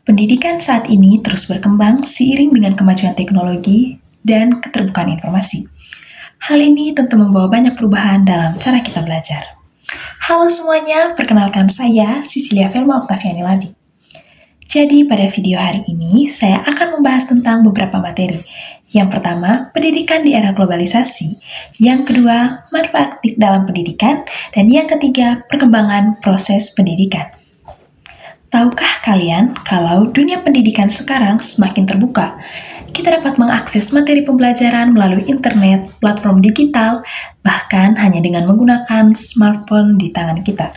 Pendidikan saat ini terus berkembang seiring dengan kemajuan teknologi dan keterbukaan informasi. Hal ini tentu membawa banyak perubahan dalam cara kita belajar. Halo semuanya, perkenalkan saya Cecilia Velma Octaviani Labi. Jadi pada video hari ini saya akan membahas tentang beberapa materi. Yang pertama, pendidikan di era globalisasi. Yang kedua, manfaat TIK dalam pendidikan. Dan yang ketiga, perkembangan proses pendidikan. Tahukah kalian kalau dunia pendidikan sekarang semakin terbuka? Kita dapat mengakses materi pembelajaran melalui internet, platform digital, bahkan hanya dengan menggunakan smartphone di tangan kita.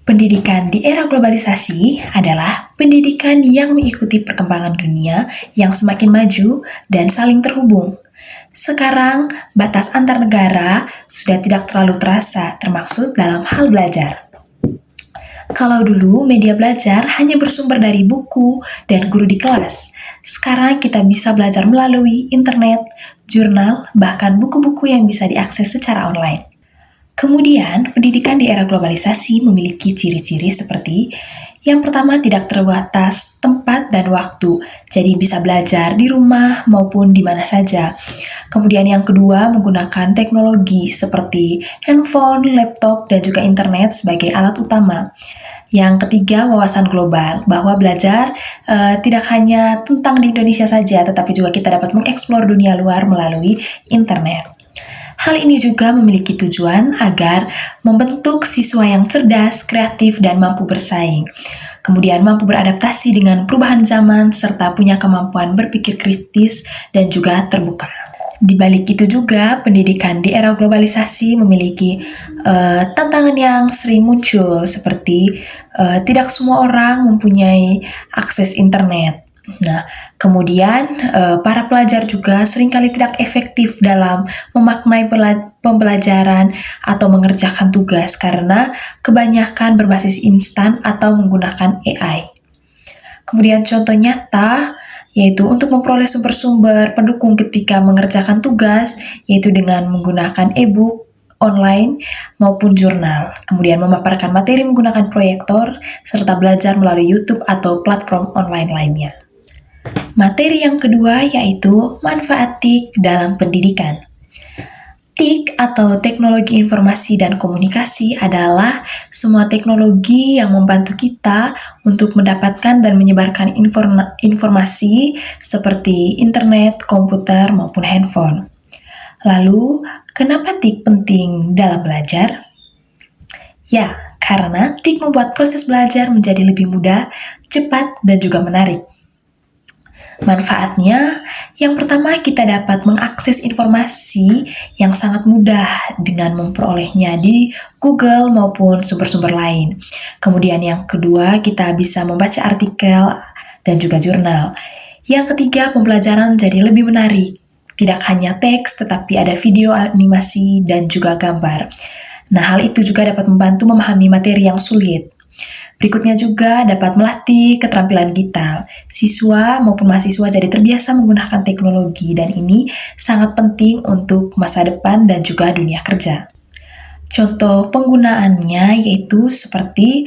Pendidikan di era globalisasi adalah pendidikan yang mengikuti perkembangan dunia yang semakin maju dan saling terhubung. Sekarang, batas antar negara sudah tidak terlalu terasa, termasuk dalam hal belajar. Kalau dulu media belajar hanya bersumber dari buku dan guru di kelas, sekarang kita bisa belajar melalui internet, jurnal, bahkan buku-buku yang bisa diakses secara online. Kemudian, pendidikan di era globalisasi memiliki ciri-ciri seperti yang pertama, tidak terbatas tempat dan waktu, jadi bisa belajar di rumah maupun di mana saja. Kemudian yang kedua, menggunakan teknologi seperti handphone, laptop, dan juga internet sebagai alat utama. Yang ketiga, wawasan global, bahwa belajar tidak hanya tentang di Indonesia saja, tetapi juga kita dapat mengeksplor dunia luar melalui internet. Hal ini juga memiliki tujuan agar membentuk siswa yang cerdas, kreatif, dan mampu bersaing. Kemudian mampu beradaptasi dengan perubahan zaman, serta punya kemampuan berpikir kritis dan juga terbuka. Di balik itu juga, pendidikan di era globalisasi memiliki tantangan yang sering muncul, seperti tidak semua orang mempunyai akses internet. Nah, kemudian para pelajar juga seringkali tidak efektif dalam memaknai pembelajaran atau mengerjakan tugas karena kebanyakan berbasis instan atau menggunakan AI. Kemudian contoh nyata yaitu untuk memperoleh sumber-sumber pendukung ketika mengerjakan tugas, yaitu dengan menggunakan e-book, online, maupun jurnal. Kemudian memaparkan materi menggunakan proyektor, serta belajar melalui YouTube atau platform online lainnya. Materi yang kedua yaitu manfaat TIK dalam pendidikan. TIK atau Teknologi Informasi dan Komunikasi adalah semua teknologi yang membantu kita untuk mendapatkan dan menyebarkan informasi seperti internet, komputer, maupun handphone. Lalu, kenapa TIK penting dalam belajar? Ya, karena TIK membuat proses belajar menjadi lebih mudah, cepat, dan juga menarik. Manfaatnya, yang pertama kita dapat mengakses informasi yang sangat mudah dengan memperolehnya di Google maupun sumber-sumber lain. Kemudian yang kedua, kita bisa membaca artikel dan juga jurnal. Yang ketiga, pembelajaran jadi lebih menarik. Tidak hanya teks, tetapi ada video, animasi, dan juga gambar. Nah, hal itu juga dapat membantu memahami materi yang sulit. Berikutnya juga dapat melatih keterampilan digital. Siswa maupun mahasiswa jadi terbiasa menggunakan teknologi dan ini sangat penting untuk masa depan dan juga dunia kerja. Contoh penggunaannya yaitu seperti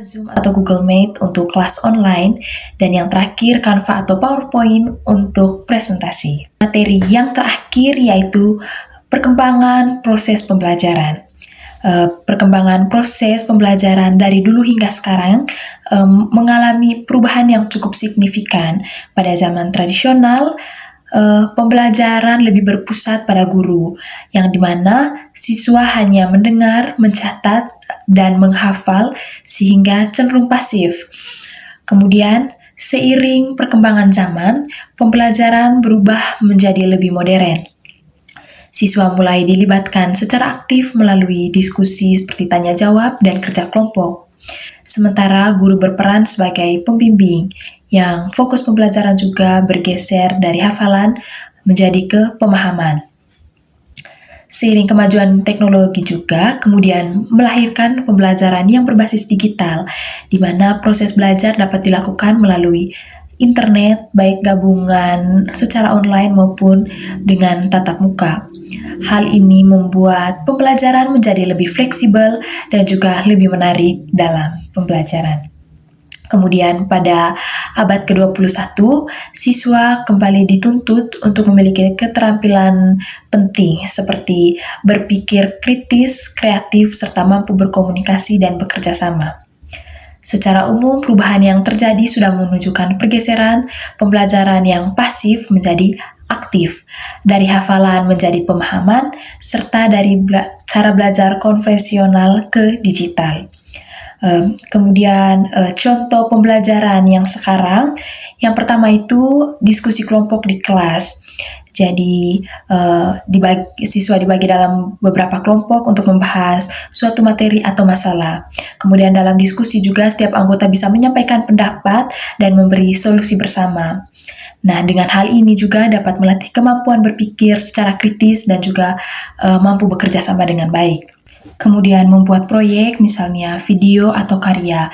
Zoom atau Google Meet untuk kelas online, dan yang terakhir Canva atau PowerPoint untuk presentasi. Materi yang terakhir yaitu perkembangan proses pembelajaran. Perkembangan proses pembelajaran dari dulu hingga sekarang mengalami perubahan yang cukup signifikan. Pada zaman tradisional, pembelajaran lebih berpusat pada guru, yang dimana siswa hanya mendengar, mencatat, dan menghafal sehingga cenderung pasif. Kemudian, seiring perkembangan zaman, pembelajaran berubah menjadi lebih modern. Siswa mulai dilibatkan secara aktif melalui diskusi seperti tanya jawab dan kerja kelompok. Sementara guru berperan sebagai pembimbing, yang fokus pembelajaran juga bergeser dari hafalan menjadi ke pemahaman. Seiring kemajuan teknologi juga kemudian melahirkan pembelajaran yang berbasis digital, di mana proses belajar dapat dilakukan melalui internet, baik gabungan secara online maupun dengan tatap muka. Hal ini membuat pembelajaran menjadi lebih fleksibel dan juga lebih menarik dalam pembelajaran. Kemudian pada abad ke-21, siswa kembali dituntut untuk memiliki keterampilan penting seperti berpikir kritis, kreatif, serta mampu berkomunikasi dan bekerja sama. Secara umum, perubahan yang terjadi sudah menunjukkan pergeseran pembelajaran yang pasif menjadi aktif, dari hafalan menjadi pemahaman, serta dari cara belajar konvensional ke digital. Kemudian contoh pembelajaran yang sekarang, yang pertama itu diskusi kelompok di kelas. Jadi siswa dibagi dalam beberapa kelompok untuk membahas suatu materi atau masalah. Kemudian dalam diskusi juga setiap anggota bisa menyampaikan pendapat dan memberi solusi bersama. Nah, dengan hal ini juga dapat melatih kemampuan berpikir secara kritis dan juga mampu bekerja sama dengan baik. Kemudian membuat proyek, misalnya video atau karya.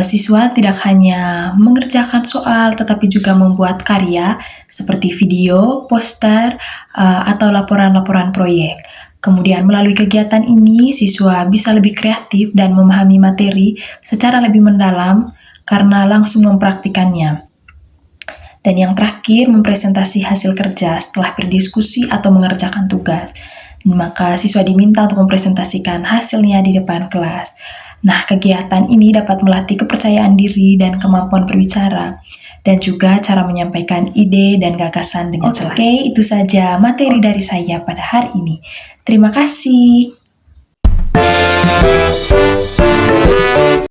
Siswa tidak hanya mengerjakan soal, tetapi juga membuat karya seperti video, poster, atau laporan-laporan proyek. Kemudian melalui kegiatan ini, siswa bisa lebih kreatif dan memahami materi secara lebih mendalam karena langsung mempraktikannya. Dan yang terakhir, mempresentasi hasil kerja setelah berdiskusi atau mengerjakan tugas. Maka siswa diminta untuk mempresentasikan hasilnya di depan kelas. Nah, kegiatan ini dapat melatih kepercayaan diri dan kemampuan berbicara, dan juga cara menyampaikan ide dan gagasan dengan jelas. Oke, itu saja materi dari saya pada hari ini. Terima kasih.